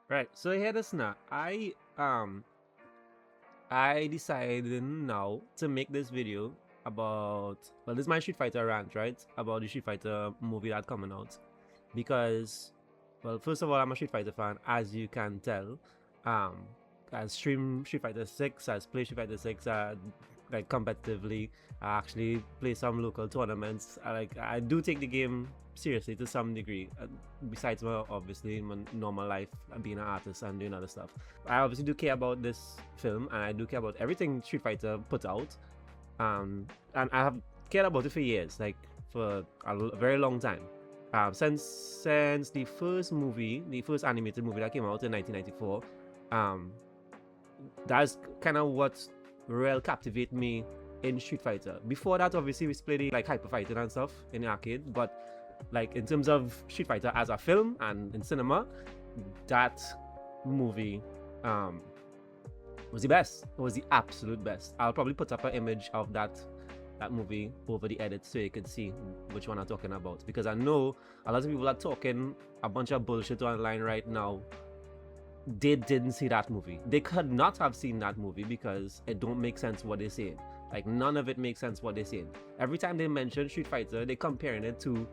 Right. So here this now. I decided now to make this video about, well, this is my Street Fighter rant, right? About the Street Fighter movie that's coming out. Because, well, first of all, I'm a Street Fighter fan, as you can tell. Um, I stream Street Fighter 6, I play Street Fighter 6 like competitively. I actually play some local tournaments. I do take the game seriously to some degree. Besides my obviously my normal life, being an artist and doing other stuff. I obviously do care about this film, and I do care about everything Street Fighter puts out. And I have cared about it for years, like for a very long time. Since the first movie, the first animated movie that came out in 1994, that's kind of what real captivate me in Street Fighter. Before that, obviously, we played like Hyper Fighting and stuff in the arcade, but like in terms of Street Fighter as a film and in cinema, that movie was the best. It was the absolute best. I'll probably put up an image of that movie over the edit so you can see which one I'm talking about, because I know a lot of people are talking a bunch of bullshit online right now. They didn't see that movie. They could not have seen that movie because it don't make sense what they're saying. Like, none of it makes sense what they're saying. Every time they mention Street Fighter, they're comparing it to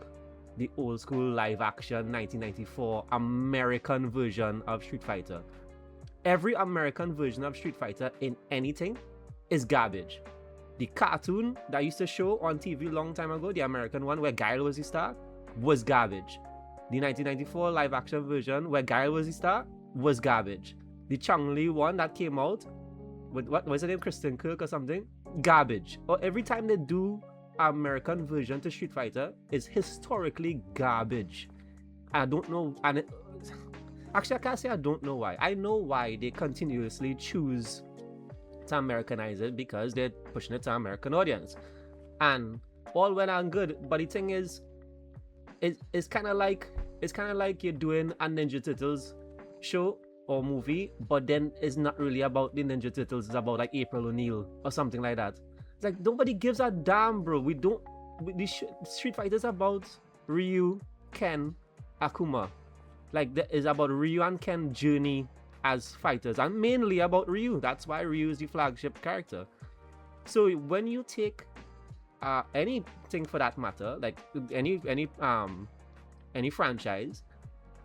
the old school live action 1994 American version of Street Fighter. Every American version of Street Fighter in anything is garbage. The cartoon that used to show on TV a long time ago, the American one where Guile was the star, was garbage. The 1994 live action version where Guile was the star was garbage. The Chun-Li one that came out with, what was her name, Kristen Kirk or something, garbage. Or every time they do American version to Street Fighter is historically garbage. I don't know, and actually I can't say I don't know why. I know why they continuously choose to Americanize it, because they're pushing it to American audience, and all well and good. But the thing is, it's kind of like you're doing a Ninja Turtles show or movie, but then it's not really about the Ninja Turtles. It's about like April O'Neil or something like that. It's like nobody gives a damn, bro. The Street Fighter is about Ryu, Ken, Akuma. Like, it's about Ryu and Ken journey as fighters, and mainly about Ryu. That's why Ryu is the flagship character. So when you take anything for that matter, like any franchise,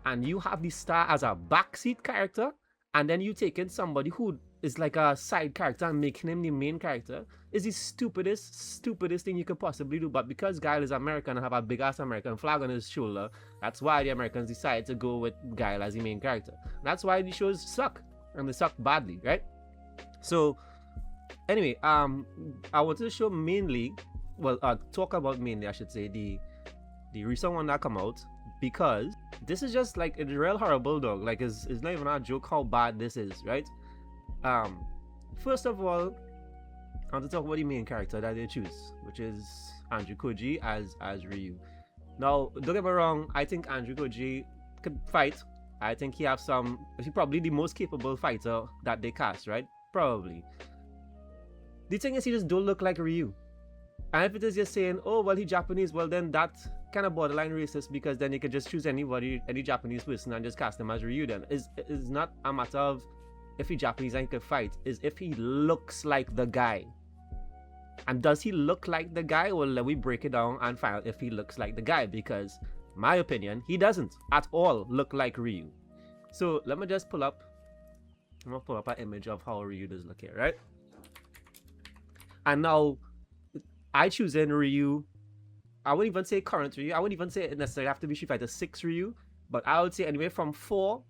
and you have the star as a backseat character, and then you take in somebody who is like a side character and making him the main character, is the stupidest thing you could possibly do. But because Guile is American and have a big ass American flag on his shoulder, that's why the Americans decide to go with Guile as the main character. That's why the shows suck, and they suck badly, right? So anyway, I wanted to show mainly, talk about mainly, I should say, the recent one that come out, because this is just like, it's real horrible, dog. Like, it's not even a joke how bad this is, right? First of all, I want to talk about the main character that they choose, which is Andrew Koji as Ryu. Now, don't get me wrong, I think Andrew Koji could fight. I think he's probably the most capable fighter that they cast, right? Probably. The thing is, he just don't look like Ryu. And if it is just saying, oh, well, he's Japanese, well, then that's kind of borderline racist, because then you could just choose anybody, any Japanese person, and just cast him as Ryu. Then it's not a matter of if he's Japanese and he could fight, is if he looks like the guy. And does he look like the guy? Well, let me break it down and find out if he looks like the guy, because my opinion, he doesn't at all look like Ryu. So let me just pull up an image of how Ryu does look here, right? And now I choose in Ryu. I wouldn't even say current Ryu. I wouldn't even say it necessarily have to be Street Fighter 6 Ryu, but I would say anyway from 4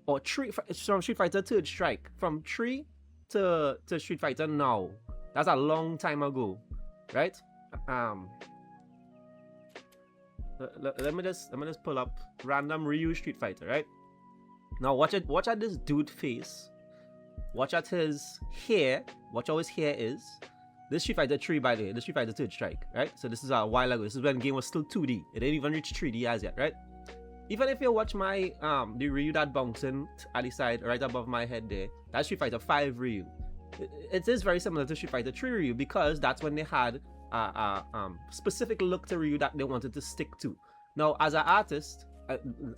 or 3, from Street Fighter 3rd Strike, from 3 to Street Fighter now. That's a long time ago, right? Let me just pull up random Ryu Street Fighter, right? Now watch at this dude face. Watch at his hair. Watch how his hair is. This Street Fighter 3, by the way, the Street Fighter 3rd Strike, right? So this is a while ago. This is when the game was still 2D. It didn't even reach 3D as yet, right? Even if you watch my the Ryu that bouncing at the side right above my head there, that's Street Fighter 5 Ryu. It is very similar to Street Fighter 3 Ryu, because that's when they had a specific look to Ryu that they wanted to stick to. Now, as an artist,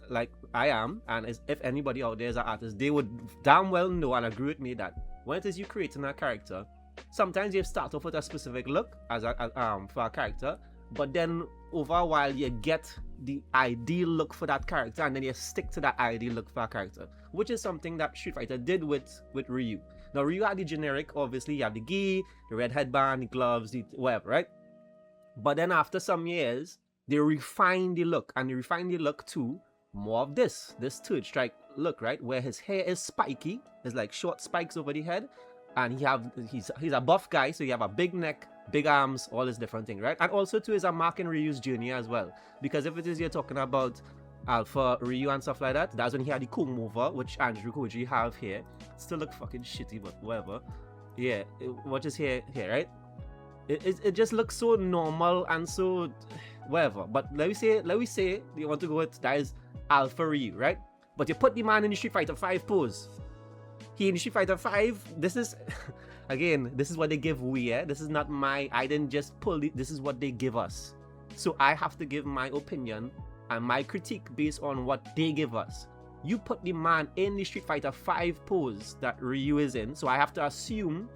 like I am, and if anybody out there is an artist, they would damn well know and agree with me that when it is you creating a character, sometimes you start off with a specific look for a character, but then over a while you get the ideal look for that character, and then you stick to that ideal look for a character, which is something that Street Fighter did with Ryu. Now Ryu had the generic, obviously you have the gi, the red headband, the gloves, the whatever, right? But then after some years, they refined the look, and they refined the look to more of this third strike look, right? Where his hair is spiky, there's like short spikes over the head, and he's a buff guy, so you have a big neck, big arms, all this different thing, right? And also too is a mark in Ryu's journey as well, because if it is you're talking about Alpha Ryu and stuff like that, that's when he had the comb over, which Andrew Koji have here. Still look fucking shitty, but whatever. Yeah, what is here, right? It just looks so normal and so whatever. But let me say you want to go with that is Alpha Ryu, right? But you put the man in the Street Fighter 5 pose. He in the Street Fighter 5, this is again, this is what they give we, yeah? This is not I didn't just pull it, this is what they give us. So I have to give my opinion and my critique based on what they give us. You put the man in the Street Fighter 5 pose that Ryu is in, so I have to assume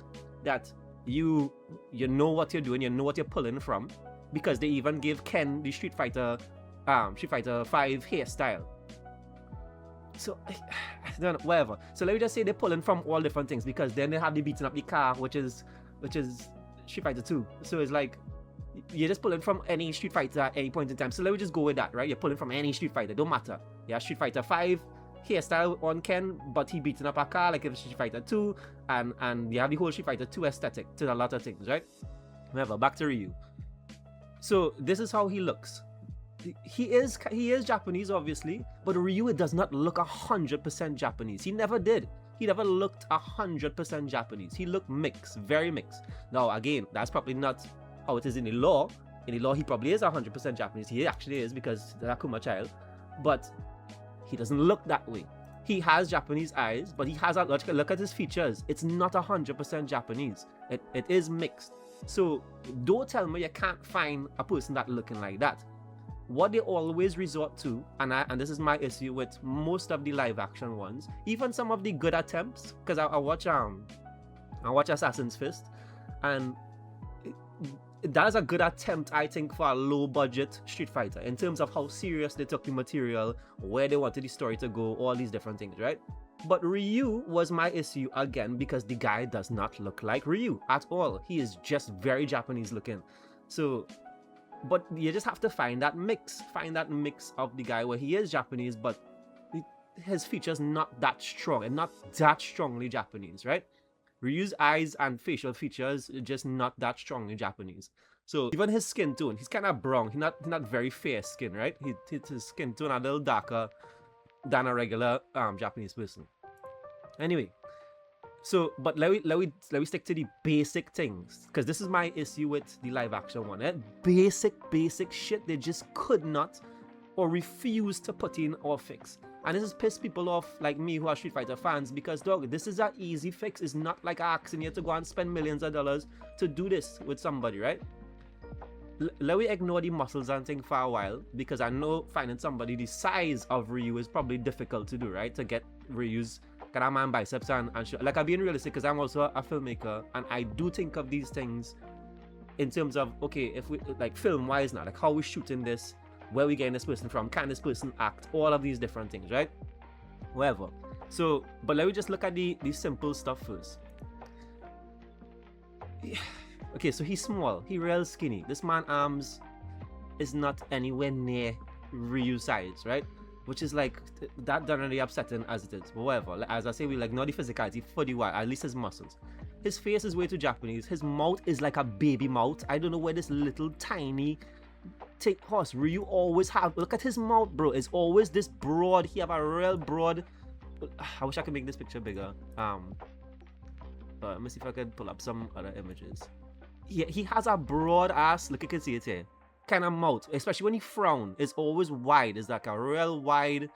that you know what you're doing, you know what you're pulling from, because they even gave Ken the Street Fighter 5 hairstyle. So I don't know, whatever. So let me just say they're pulling from all different things, because then they have the beating up the car, which is Street Fighter 2. So it's like you're just pulling from any Street Fighter at any point in time. So let me just go with that, right? You're pulling from any Street Fighter, don't matter. Yeah, Street Fighter 5 hairstyle on Ken, but he beating up a car like it's Street Fighter 2, and you have the whole Street Fighter 2 aesthetic to a lot of things, right? Whatever, back to Ryu. So this is how he looks. He is Japanese, obviously, but Ryu does not look 100% Japanese. He never did. He never looked 100% Japanese. He looked mixed, very mixed. Now again, that's probably not how it is in the law. In the law, he probably is 100% Japanese. He actually is, because the Akuma child, but he doesn't look that way. He has Japanese eyes, but he has a look at his features. It's not 100% Japanese. It is mixed. So don't tell me you can't find a person that looking like that. What they always resort to, and this is my issue with most of the live action ones, even some of the good attempts, because I watch Assassin's Fist, and that is a good attempt, I think, for a low budget Street Fighter in terms of how serious they took the material, where they wanted the story to go, all these different things, right? But Ryu was my issue again, because the guy does not look like Ryu at all. He is just very Japanese looking. So, but you just have to find that mix of the guy where he is Japanese, but his features not that strong and not that strongly Japanese, right? Ryu's eyes and facial features just not that strongly Japanese. So even his skin tone, he's kind of brown. He's not very fair skin, right? His skin tone a little darker than a regular Japanese person. Anyway, so but let me stick to the basic things, because this is my issue with the live action one. Basic shit they just could not or refuse to put in or fix. And this has pissed people off like me who are Street Fighter fans, because dog, this is an easy fix. It's not like asking you to go and spend millions of dollars to do this with somebody, right? Let me ignore the muscles and thing for a while, because I know finding somebody the size of Ryu is probably difficult to do, right? To get Ryu's kind of man biceps and like, I'm being realistic, because I'm also a filmmaker, and I do think of these things in terms of, okay, if we like film wise now, like how we shooting this, where we getting this person from, can this person act, all of these different things, right? Whatever. So, but let me just look at the simple stuff first. Okay, so he's small, he real skinny. This man arms is not anywhere near Ryu size, right? Which is like, that done really upsetting as it is, but whatever. As I say, we like not the physicality for the while, at least his muscles. His face is way too Japanese. His mouth is like a baby mouth. I don't know where this little tiny take horse Ryu always have. Look at his mouth, bro. It's always this broad. He have a real broad. I wish I could make this picture bigger. Let me see if I could pull up some other images. He has a broad ass, look, you can see it here, kind of mouth, especially when he frown. It's always wide. It's like a real wide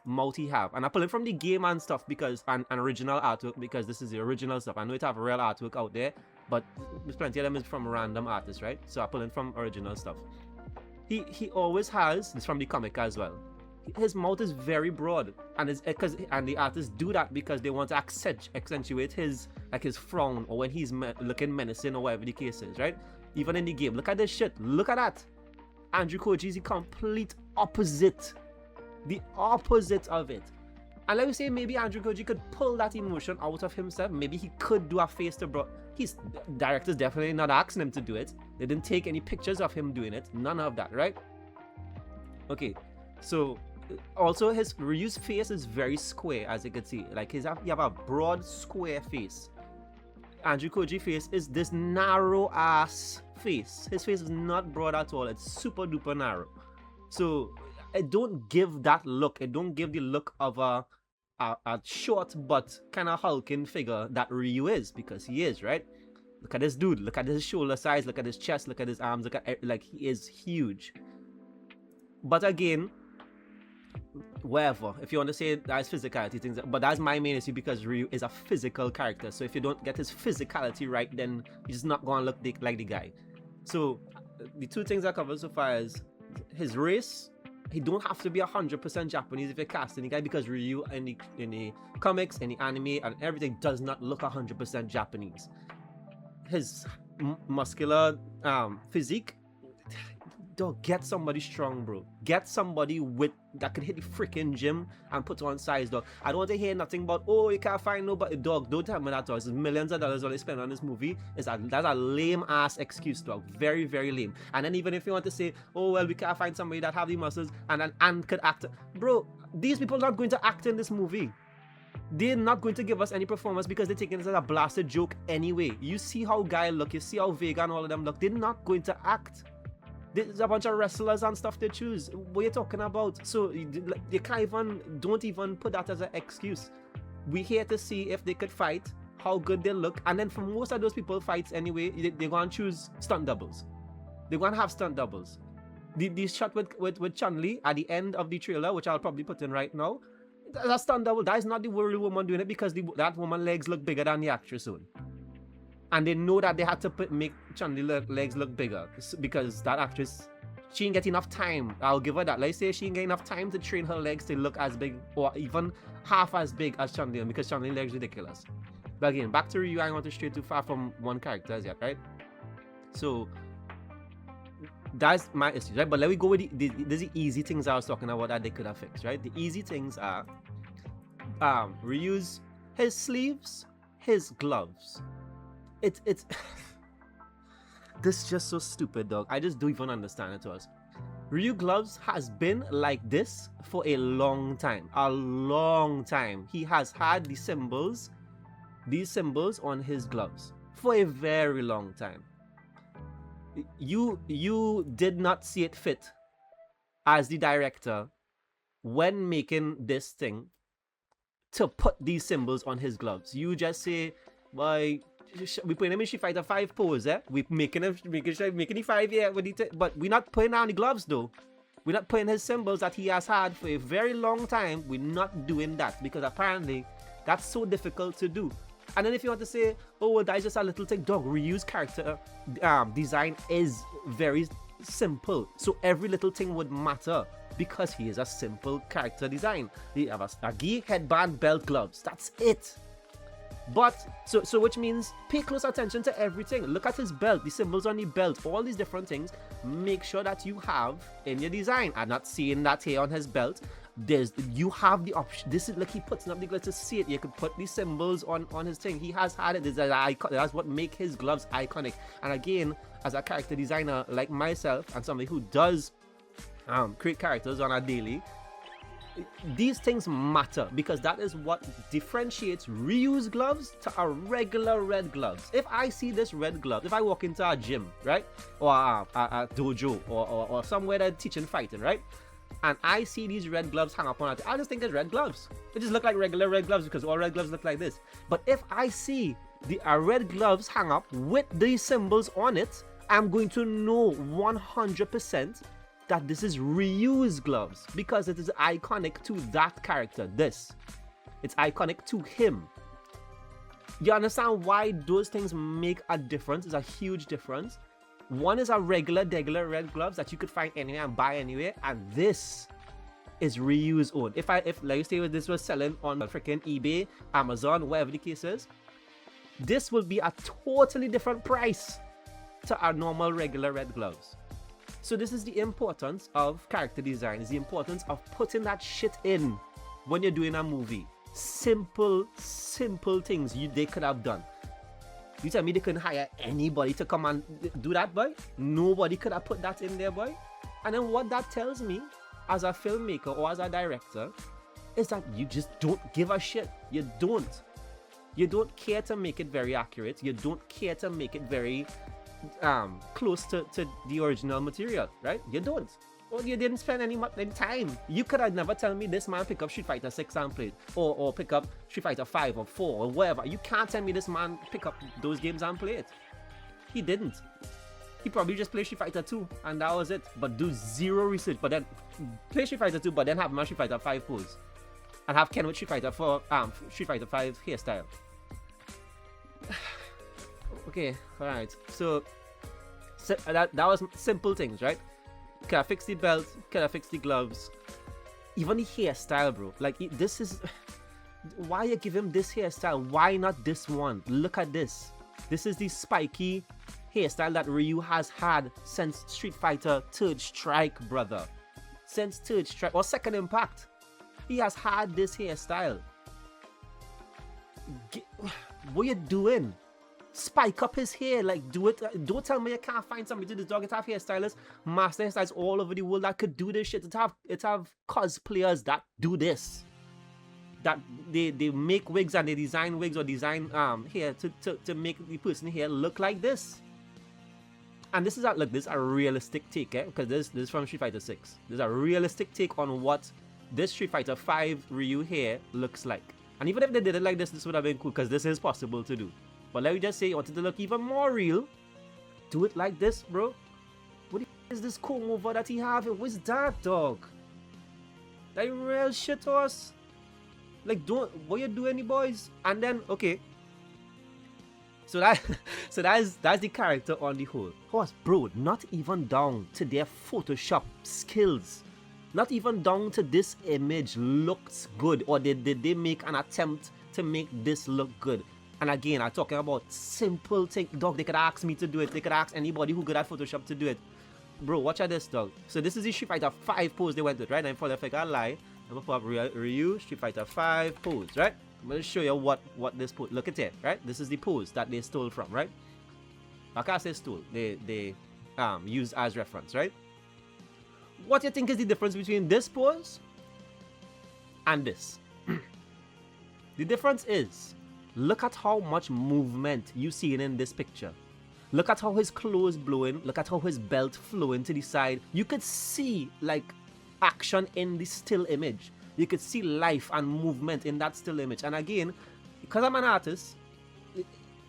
mouth he have. And I pull it from the game and stuff, because an original artwork, because this is the original stuff. I know it have real artwork out there, but there's plenty of them is from random artists, right? So I pull it from original stuff. He always has this from the comic as well. his mouth is very broad, and the artists do that because they want to accentuate his frown, or when he's looking menacing, or whatever the case is, right? Even in the game, look at this shit. Look at that. Andrew Koji is the complete opposite. The opposite of it. And let me say, maybe Andrew Koji could pull that emotion out of himself. Maybe he could do a face to bro. Directors definitely not asking him to do it. They didn't take any pictures of him doing it. None of that, right? Okay, so also his Ryu's face is very square, as you can see. Like you have a broad square face. Andrew Koji face is this narrow ass face. His face is not broad at all. It's super duper narrow. So it don't give that look. It don't give the look of a short but kind of hulking figure that Ryu is, because he is, right? Look at this dude. Look at his shoulder size. Look at his chest. Look at his arms. Look at, like, he is huge. But again, wherever, if you want to say that's physicality things, but that's my main issue, because Ryu is a physical character. So if you don't get his physicality right, then he's not gonna look like the guy. So the two things I covered so far is his race. He don't have to be 100% Japanese if you're casting the guy, because Ryu in the comics, in the anime, and everything does not look 100% Japanese. His muscular physique, dog, get somebody strong, bro. Get somebody that could hit the freaking gym and put on size, dog. I don't want to hear nothing about, oh, you can't find nobody, dog. Don't tell me that, dog. It's millions of dollars they spend on this movie. That's a lame ass excuse, dog. Very, very lame. And then even if you want to say, oh, well, we can't find somebody that have the muscles and could act, bro, these people are not going to act in this movie. They're not going to give us any performance, because they're taking this as a blasted joke anyway. You see how Guy look, you see how Vega and all of them look. They're not going to act. There's a bunch of wrestlers and stuff they choose. What are you talking about? So you don't even put that as an excuse. We're here to see if they could fight, how good they look, and then for most of those people fights anyway, they're going to choose stunt doubles. They're going to have stunt doubles. The shot with Chun-Li at the end of the trailer, which I'll probably put in right now, that's a stunt double. That is not the real woman doing it, because that woman's legs look bigger than the actress own. And they know that they had to make Chun-Li legs look bigger, because that actress, she didn't get enough time. I'll give her that. Let's say she didn't get enough time to train her legs to look as big, or even half as big as Chun-Li, because Chun-Li legs ridiculous. But again, back to Ryu, I don't want to stray too far from one character as yet, right? So that's my issue, right? But let me go with the easy things I was talking about that they could have fixed, right? The easy things are Ryu's his sleeves, his gloves. It's this is just so stupid, dog. I just don't even understand it to us. Ryu gloves has been like this for a long time. A long time. He has had these symbols on his gloves for a very long time. You did not see it fit as the director when making this thing to put these symbols on his gloves. You just say, boy, we putting him in Street Fighter 5 pose, eh? We making the 5 here, but we're not putting on the gloves though. We're not putting his symbols that he has had for a very long time. We're not doing that, because apparently that's so difficult to do. And then if you want to say, oh, well, that's just a little thing, dog, Ryu's character design is very simple, so every little thing would matter, because he is a simple character design. He have a gi, headband, belt, gloves. That's it. But so which means pay close attention to everything. Look at his belt, the symbols on the belt, all these different things. Make sure that you have in your design. I'm not seeing that here on his belt. You have the option. This is like he puts up the gloves to see it. You could put these symbols on his thing. He has had it. That's what make his gloves iconic. And again, as a character designer like myself and somebody who does create characters on a daily, these things matter, because that is what differentiates Ryu's gloves to a regular red gloves. If I see this red glove, if I walk into a gym, right, or a dojo, or somewhere they're teaching fighting, right, and I see these red gloves hang up on it, I just think it's red gloves. They just look like regular red gloves, because all red gloves look like this. But if I see the red gloves hang up with these symbols on it, I'm going to know 100% that this is Ryu's gloves, because it is iconic to that character. It's iconic to him. You understand why those things make a difference? It's a huge difference. One is a regular red gloves that you could find anywhere and buy anywhere, and this is Ryu's own. If like you say this was selling on freaking eBay, Amazon, whatever the case is, this will be a totally different price to our normal regular red gloves. So this is the importance of character design, is the importance of putting that shit in when you're doing a movie. Simple things they could have done. You tell me they couldn't hire anybody to come and do that, boy? Nobody could have put that in there, boy. And then what that tells me as a filmmaker or as a director is that you just don't give a shit. You don't. You don't care to make it very accurate. You don't care to make it very close to the original material, right? You don't. Well, you didn't spend any time. You could have never tell me this man pick up Street Fighter 6 and play it, or pick up Street Fighter 5 or 4 or whatever. You can't tell me this man pick up those games and play it. He didn't. He probably just played Street Fighter 2 and that was it. But do zero research. But then play Street Fighter 2, but then have my Street Fighter 5 pose, and have Ken with Street Fighter Street Fighter 5 hairstyle. Okay, alright. So that was simple things, right? Can I fix the belt? Can I fix the gloves? Even the hairstyle, bro. Like, this is... Why you give him this hairstyle? Why not this one? Look at this. This is the spiky hairstyle that Ryu has had since Street Fighter 3rd Strike, brother. Since 3rd Strike, or Second Impact. He has had this hairstyle. What you doing? Spike up his hair, like, do it. Don't tell me you can't find somebody to do this dog. It have hairstylists, master hairstylists all over the world that could do this shit. It have cosplayers that do this. That they make wigs and they design wigs or design hair to make the person here look like this. And this is a realistic take, eh? Because this is from Street Fighter 6. There's a realistic take on what this Street Fighter 5 Ryu hair looks like. And even if they did it like this would have been cool, because this is possible to do. But let me just say, you wanted to look even more real, do it like this, bro. What is this comb over that he have? What's that, dog? That real shit to us. Like, what you doing, boys? And then, okay. So that's the character on the whole. Horse, bro, not even down to their Photoshop skills. Not even down to this image looks good, or did they make an attempt to make this look good? And again, I'm talking about simple things. Dog, they could ask me to do it. They could ask anybody who good at Photoshop to do it. Bro, watch out this, dog. So this is the Street Fighter 5 pose they went with, right? And for the fact I lie, I'm gonna put up Ryu Street Fighter 5 pose, right? I'm gonna show you what this pose. Look at it, right? This is the pose that they stole from, right? I can't say stole. They used as reference, right? What do you think is the difference between this pose and this? The difference is, look at how much movement you see in this picture. Look at how his clothes blowing. Look at how his belt flowing to the side. You could see like action in the still image. You could see life and movement in that still image. And again, because I'm an artist,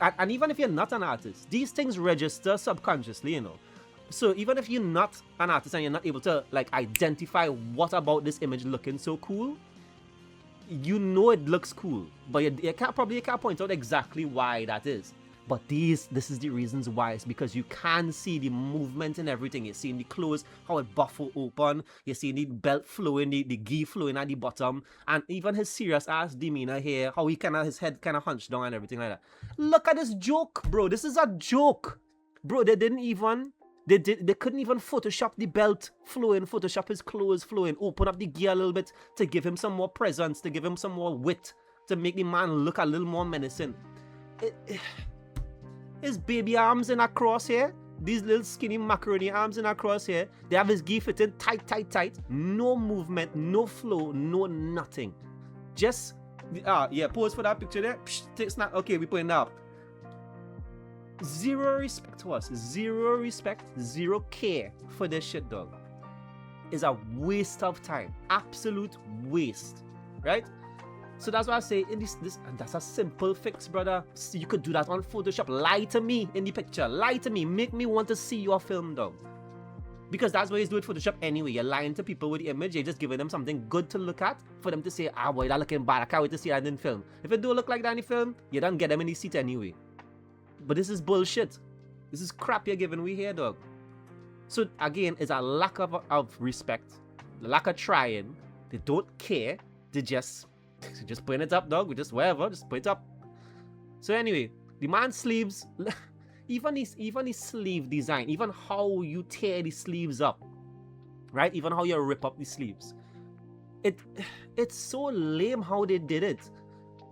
and even if you're not an artist, these things register subconsciously, you know. So even if you're not an artist and you're not able to like identify what about this image looking so cool, you know it looks cool, but you can't point out exactly why that is. But this is the reasons why. It's because you can see the movement and everything. You're seeing the clothes, how it buffle open. You're seeing the belt flowing, the gi flowing at the bottom, and even his serious ass demeanor here, how his head kind of hunched down and everything like that. Look at this joke, bro. This is a joke, bro. They couldn't even Photoshop the belt flowing, Photoshop his clothes flowing, open up the gear a little bit to give him some more presence, to give him some more wit, to make the man look a little more menacing. His baby arms in a crosshair, these little skinny macaroni arms in a crosshair, they have his gi fitting tight, no movement, no flow, no nothing. Just, yeah, pose for that picture there. Take snap. Okay, we putting that up. Zero respect to us, zero respect, zero care for this shit, dog. Is a waste of time, absolute waste, right? So that's why I say in this and that's a simple fix, brother. So you could do that on Photoshop. Lie to me in the picture, lie to me, make me want to see your film, dog. Because that's what you do with Photoshop anyway. You're lying to people with the image, you're just giving them something good to look at for them to say, ah boy, that looking bad, I can't wait to see that in film. If it don't look like that in the film, you don't get them in the seat anyway. But this is bullshit. This is crap you're giving we here, dog. So again, it's a lack of respect, the lack of trying. They don't care. They just put it up, dog. We just whatever, just put it up. So anyway, the man's sleeves, even his sleeve design, even how you tear the sleeves up, right? Even how you rip up the sleeves. It's so lame how they did it.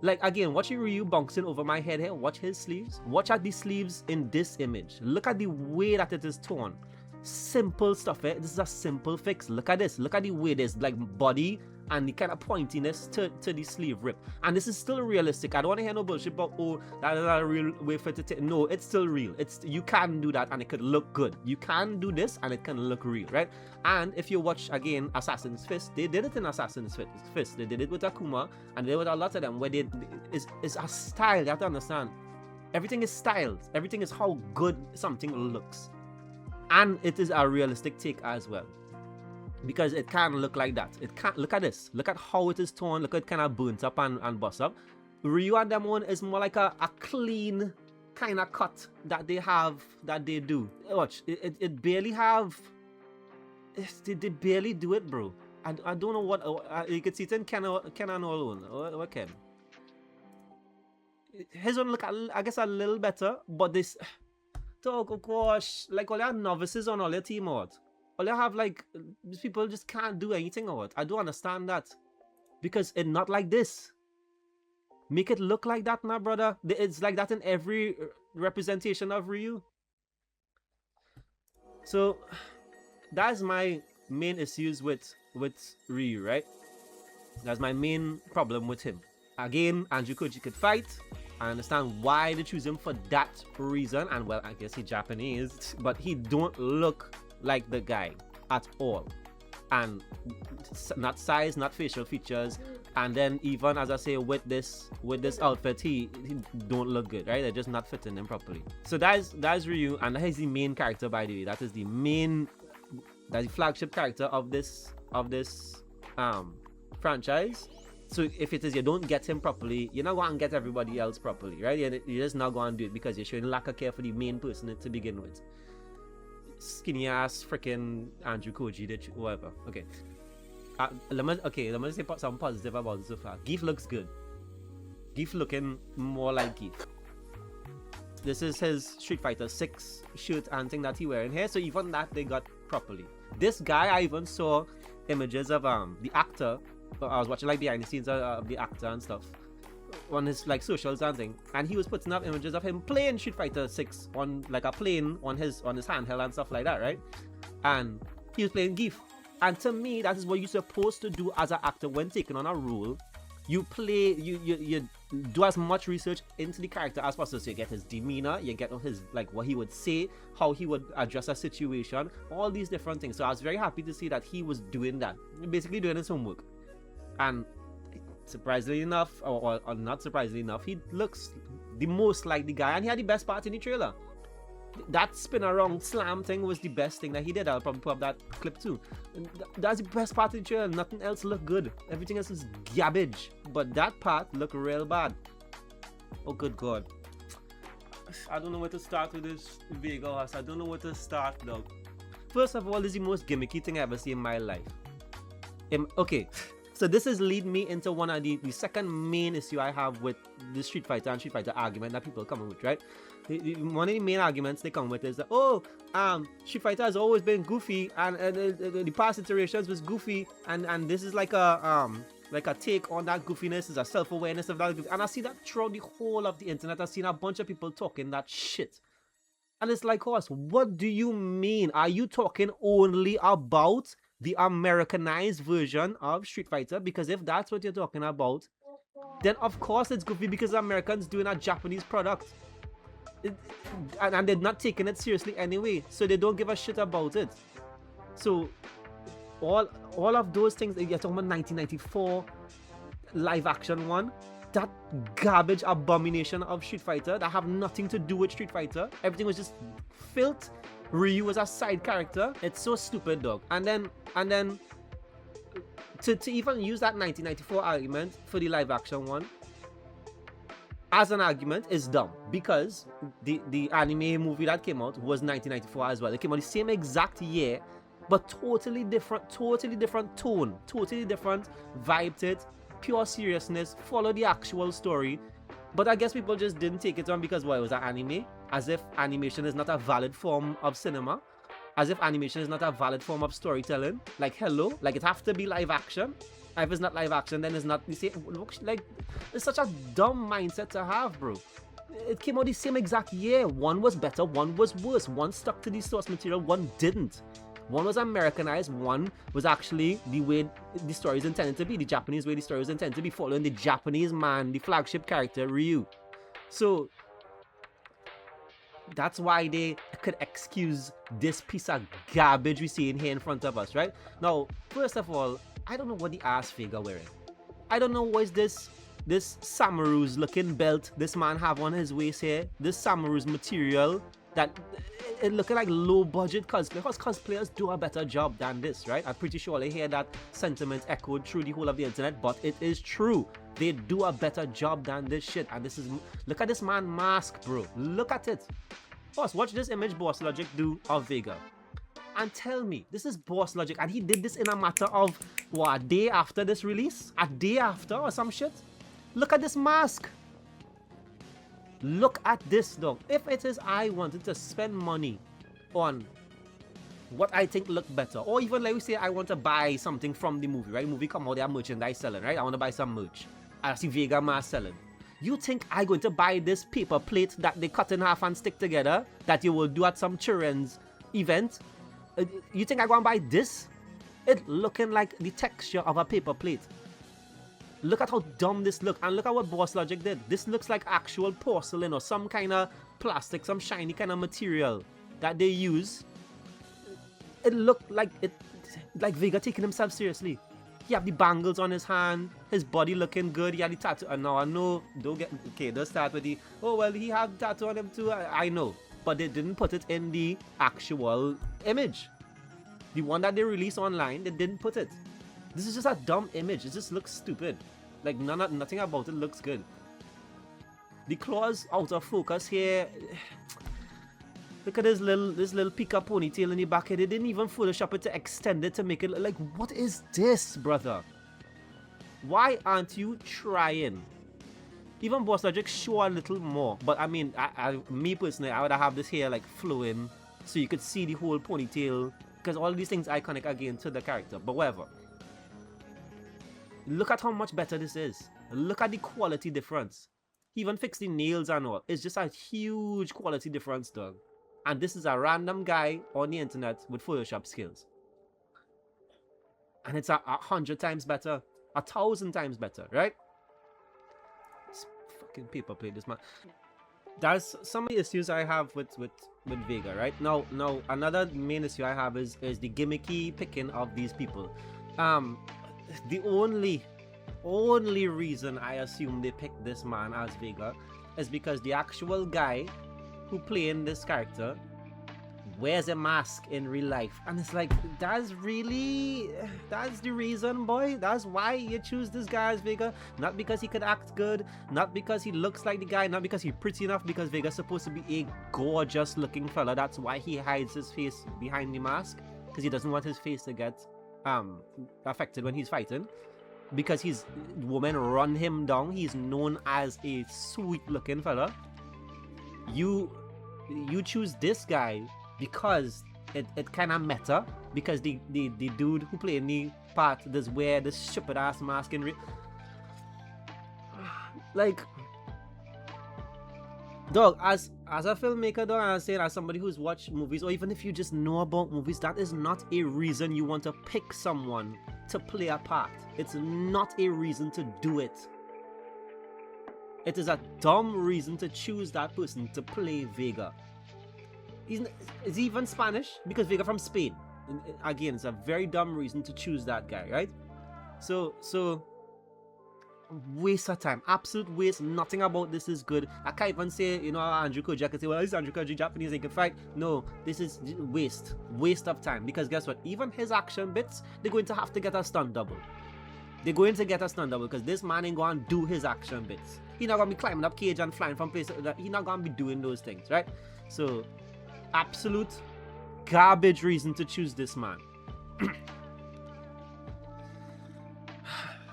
Like, again, watching Ryu bouncing over my head here, watch his sleeves. Watch at the sleeves in this image. Look at the way that it is torn. Simple stuff, eh? This is a simple fix. Look at this. Look at the way there's like body and the kind of pointiness to the sleeve rip. And this is still realistic. I don't want to hear no bullshit about, oh, that is a real way for it to take. No, it's still real. You can do that and it could look good. You can do this and it can look real, right? And if you watch, again, Assassin's Fist, they did it in Assassin's Fist. They did it with Akuma and they did it with a lot of them where it's a style. You have to understand. Everything is styled. Everything is how good something looks. And it is a realistic take as well. Because it can look like that. It can't. Look at this. Look at how it is torn. Look at it kind of burnt up and bust up. Ryu and them one is more like a clean kind of cut that they have, that they do. Watch. It barely have... They barely do it, bro. I don't know what... you can see it in Ken alone. What Ken? His one look, I guess, a little better. But this... Oh gosh. Like all your novices on all your team or what? All you have, like, these people just can't do anything or what? I don't understand that. Because it's not like this. Make it look like that, my brother. It's like that in every representation of Ryu. So, that's my main issues with Ryu, right? That's my main problem with him. Again, Andrew Koji could fight. I understand why they choose him for that reason. And, well, I guess he's Japanese. But he don't look like the guy at all, and not size, not facial features, and then even, as I say, with this outfit, he don't look good, right? They're just not fitting him properly. So that's Ryu, and that is the main character, by the way. That's the flagship character of this franchise. So if it is you don't get him properly, you're not going to get everybody else properly, right? You're just not going to do it because you're showing lack of care for the main person to begin with. Skinny ass freaking Andrew Koji, whatever. Okay. Let me say something positive about it so far. Geef looks good. Geef looking more like Geef. This is his Street Fighter 6 shirt and thing that he wearing here, so even that they got properly. This guy, I even saw images of the actor. I was watching like behind the scenes of the actor and stuff on his like socials and thing, and he was putting up images of him playing Street Fighter 6 on like a plane on his handheld and stuff like that, right? And he was playing Geef. And to me, that is what you're supposed to do as an actor when taking on a role. You play, you do as much research into the character as possible, so you get his demeanor, you get his like what he would say, how he would address a situation, all these different things. So I was very happy to see that he was doing that, basically doing his homework. And surprisingly enough, or not surprisingly enough, he looks the most like the guy, and he had the best part in the trailer. That spin around slam thing was the best thing that he did. I'll probably put up that clip too. That's the best part in the trailer. Nothing else looked good. Everything else is garbage. But that part looked real bad. Oh good god. I don't know where to start with this Vega. I don't know where to start though. First of all, this is the most gimmicky thing I ever seen in my life. Okay. So this is lead me into one of the second main issue I have with the Street Fighter and Street Fighter argument that people come with, right? One of the main arguments they come with is that, Street Fighter has always been goofy, and the past iterations was goofy, and this is like a take on that goofiness, is a self-awareness of that. And I see that throughout the whole of the internet. I've seen a bunch of people talking that shit. And it's like, us, what do you mean? Are you talking only about the Americanized version of Street Fighter? Because if that's what you're talking about, then of course it's goofy, because Americans doing a Japanese product. And they're not taking it seriously anyway, so they don't give a shit about it. So all of those things, you're talking about 1994 live action one, that garbage abomination of Street Fighter that have nothing to do with Street Fighter. Everything was just filth. Ryu was a side character. It's so stupid, dog. And then to even use that 1994 argument for the live action one as an argument is dumb, because the anime movie that came out was 1994 as well. It came out the same exact year but totally different tone, totally different vibe to it, pure seriousness, follow the actual story. But I guess people just didn't take it on because, well, it was an anime, as if animation is not a valid form of cinema, as if animation is not a valid form of storytelling. Like, hello, like it have to be live action. If it's not live action, then it's not. You see, like, it's such a dumb mindset to have, bro. It came out the same exact year. One was better, one was worse. One stuck to the source material, one didn't. One was Americanized, one was actually the way the story is intended to be, the Japanese way the story is intended to be, following the Japanese man, the flagship character, Ryu. So that's why they could excuse this piece of garbage we see in here in front of us, right? Now, first of all, I don't know what the ass figure wearing. I don't know what is this Samaru's looking belt this man have on his waist here. This Samaru's material that it looking like low budget cosplay, because cosplayers do a better job than this, right? I'm pretty sure I hear that sentiment echoed through the whole of the internet, but it is true. They do a better job than this shit. And this is, look at this man mask, bro. Look at it. Boss, watch this image Boss Logic do of Vega. And tell me, this is Boss Logic, and he did this in a matter of, what, a day after this release? A day after or some shit? Look at this mask. Look at this, dog. If it is I wanted to spend money on what I think look better, or even like we say I want to buy something from the movie, right? Movie come out, there merchandise selling, right? I want to buy some merch. I see Vega mask selling. You think I'm going to buy this paper plate that they cut in half and stick together that you will do at some children's event? You think I'm going to buy this? It looking like the texture of a paper plate. Look at how dumb this look, and look at what Boss Logic did. This looks like actual porcelain or some kind of plastic, some shiny kind of material that they use. It looked like Vega taking himself seriously. He have the bangles on his hand, his body looking good. He had the tattoo. And now I know, don't start with the, oh well, he had the tattoo on him too. I know, but they didn't put it in the actual image. The one that they released online, they didn't put it. This is just a dumb image. It just looks stupid. Like nothing about it looks good. The claws out of focus here. Look at this little pika ponytail in the back here. They didn't even Photoshop it to extend it to make it look like, what is this, brother? Why aren't you trying? Even Boss Logic show a little more. But I mean, me personally, I would have this hair like flowing so you could see the whole ponytail, because all these things iconic again to the character. But whatever. Look at how much better this is. Look at the quality difference. He even fixed the nails and all. It's just a huge quality difference, dog. And this is a random guy on the internet with Photoshop skills. And it's 100 times better. 1,000 times better, right? This fucking paper plate, this man. There's some of the issues I have with Vega, right? Now another main issue I have is the gimmicky picking of these people. The only reason I assume they picked this man as Vega is because the actual guy who playing this character wears a mask in real life, and it's like, that's the reason, boy. That's why you choose this guy as Vega. Not because he could act good, not because he looks like the guy, not because he's pretty enough, because Vega's supposed to be a gorgeous looking fella. That's why he hides his face behind the mask, because he doesn't want his face to get affected when he's fighting, because his women run him down. He's known as a sweet looking fella. You choose this guy because it kind of meta, because the dude who played the part does wear this stupid ass mask in like, dog, as a filmmaker, dog, I'm saying, as somebody who's watched movies, or even if you just know about movies, that is not a reason you want to pick someone to play a part. It's not a reason to do it. It is a dumb reason to choose that person to play Vega. Is he even Spanish? Because Vega from Spain. And again, it's a very dumb reason to choose that guy, right? So waste of time, absolute waste. Nothing about this is good. I can't even say, Andrew Koji. I can say, well, is Andrew Koji Japanese, he can fight. No, this is waste of time, because guess what? Even his action bits, they're going to have to get a stunt double. They're going to get a stunt double, because this man ain't going to do his action bits. He's not going to be climbing up cage and flying from place. He's not going to be doing those things, right? So absolute garbage reason to choose this man.